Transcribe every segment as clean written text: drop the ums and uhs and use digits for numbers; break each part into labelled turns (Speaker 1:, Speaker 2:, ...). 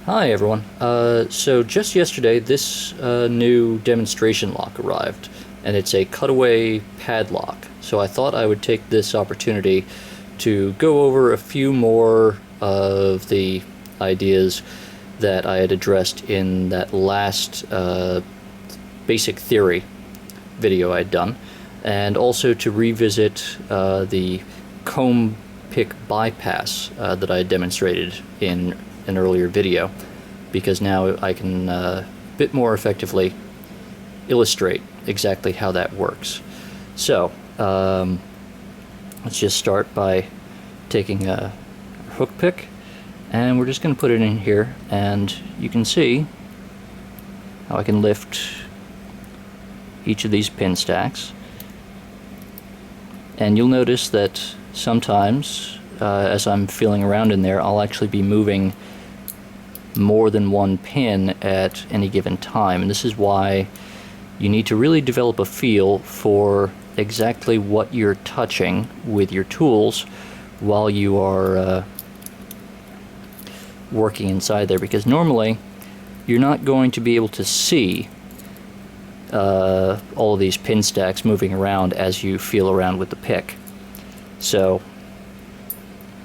Speaker 1: Hi everyone. So just yesterday this new demonstration lock arrived, and it's a cutaway padlock. So I thought I would take this opportunity to go over a few more of the ideas that I had addressed in that last basic theory video I'd done, and also to revisit the comb pick bypass that I had demonstrated in an earlier video, because now I can a bit more effectively illustrate exactly how that works. So let's just start by taking a hook pick, and we're just going to put it in here, and you can see how I can lift each of these pin stacks, and you'll notice that sometimes as I'm feeling around in there, I'll actually be moving more than one pin at any given time, and this is why you need to really develop a feel for exactly what you're touching with your tools while you are working inside there, because normally you're not going to be able to see all of these pin stacks moving around as you feel around with the pick. So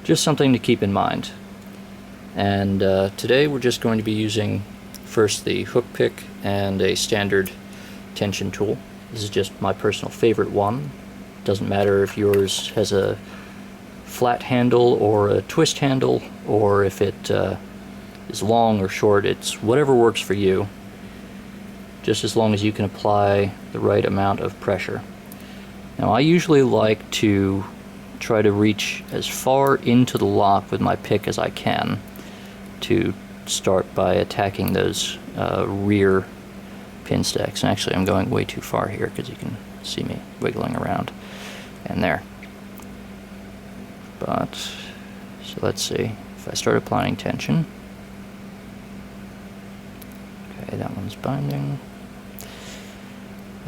Speaker 1: just something to keep in mind. And today we're just going to be using first the hook pick and a standard tension tool. This is just my personal favorite one. Doesn't matter if yours has a flat handle or a twist handle, or if it is long or short. It's whatever works for you, just as long as you can apply the right amount of pressure. Now I usually like to try to reach as far into the lock with my pick as I can, to start by attacking those rear pin stacks. And actually I'm going way too far here because you can see me wiggling around and there. But so let's see, if I start applying tension, okay, that one's binding.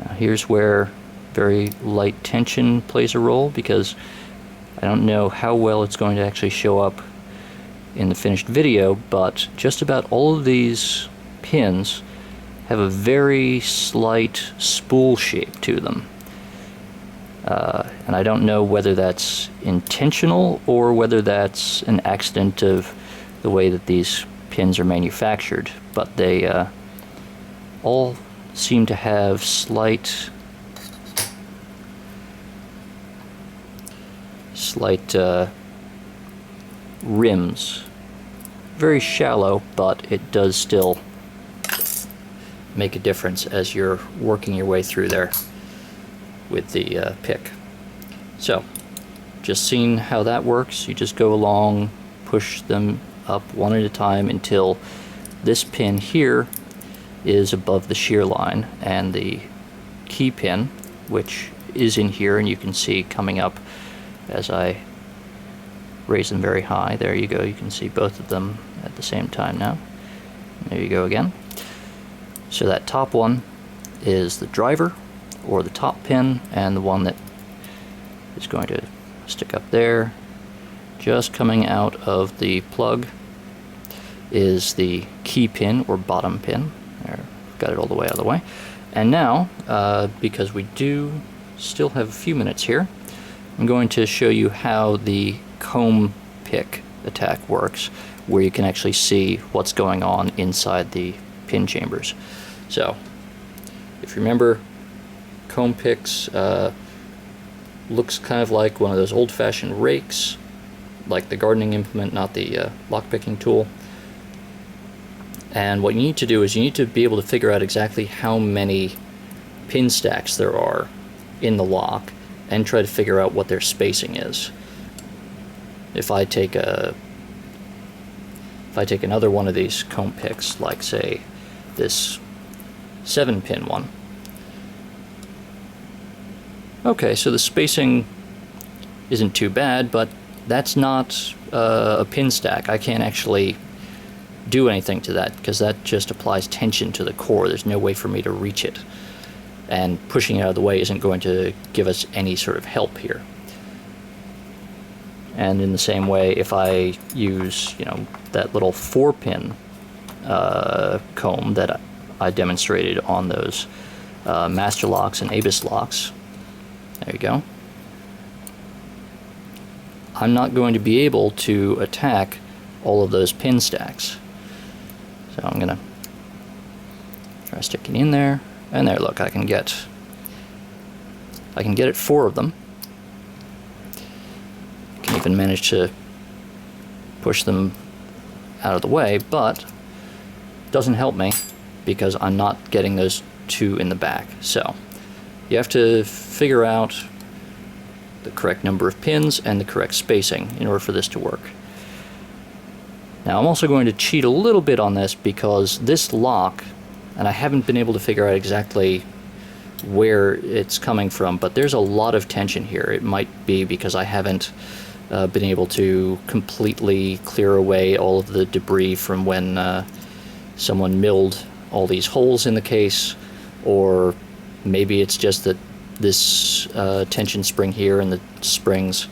Speaker 1: Now here's where very light tension plays a role, because I don't know how well it's going to actually show up in the finished video, but just about all of these pins have a very slight spool shape to them. And I don't know whether that's intentional or whether that's an accident of the way that these pins are manufactured, but they all seem to have slight rims. Very shallow, but it does still make a difference as you're working your way through there with the pick. So just seeing how that works, you just go along, push them up one at a time until this pin here is above the shear line, and the key pin, which is in here, and you can see coming up as I raise them very high. There you go, you can see both of them at the same time now. There you go again. So that top one is the driver, or the top pin, and the one that is going to stick up there, just coming out of the plug, is the key pin or bottom pin. There, got it all the way out of the way. And now, because we do still have a few minutes here, I'm going to show you how the comb pick attack works, where you can actually see what's going on inside the pin chambers. So if you remember, comb picks looks kind of like one of those old-fashioned rakes, like the gardening implement, not the lock-picking tool. And what you need to do is you need to be able to figure out exactly how many pin stacks there are in the lock, and try to figure out what their spacing is. If I take another one of these comb picks, like say this 7-pin one. Okay, so the spacing isn't too bad, but that's not a pin stack. I can't actually do anything to that, because that just applies tension to the core. There's no way for me to reach it, and pushing it out of the way isn't going to give us any sort of help here. And in the same way, if I use, that little 4-pin comb that I demonstrated on those master locks and ABIS locks. There you go. I'm not going to be able to attack all of those pin stacks. So I'm going to try sticking in there, and there, look, I can get it 4 of them. I can even manage to push them out of the way, but it doesn't help me because I'm not getting those 2 in the back. So you have to figure out the correct number of pins and the correct spacing in order for this to work. Now I'm also going to cheat a little bit on this because this lock, and I haven't been able to figure out exactly where it's coming from, but there's a lot of tension here. It might be because I haven't been able to completely clear away all of the debris from when someone milled all these holes in the case, or maybe it's just that this tension spring here and the springs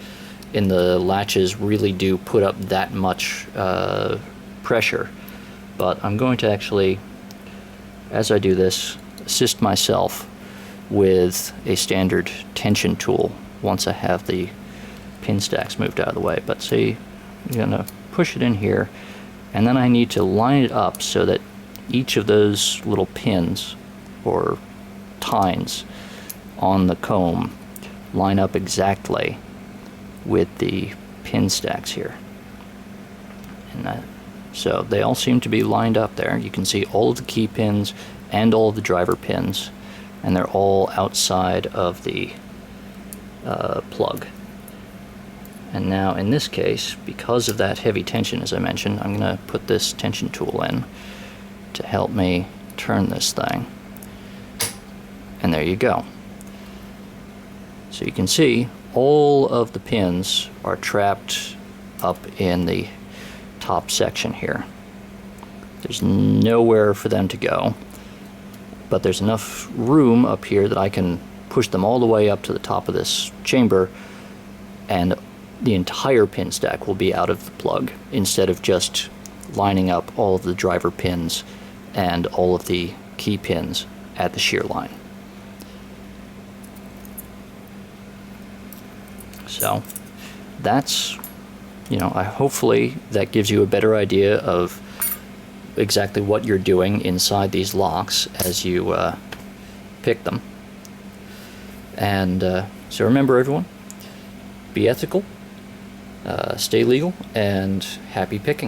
Speaker 1: in the latches really do put up that much pressure. But I'm going to actually, as I do this, assist myself with a standard tension tool once I have the pin stacks moved out of the way. But see, I'm going to push it in here, and then I need to line it up so that each of those little pins or tines on the comb line up exactly with the pin stacks here. And so they all seem to be lined up there. You can see all of the key pins and all of the driver pins, and they're all outside of the plug. And now in this case, because of that heavy tension, as I mentioned, I'm going to put this tension tool in to help me turn this thing. And there you go. So you can see all of the pins are trapped up in the top section here. There's nowhere for them to go, but there's enough room up here that I can push them all the way up to the top of this chamber, and the entire pin stack will be out of the plug instead of just lining up all of the driver pins and all of the key pins at the shear line. So that's, hopefully that gives you a better idea of exactly what you're doing inside these locks as you pick them. And so remember, everyone, be ethical, stay legal, and happy picking.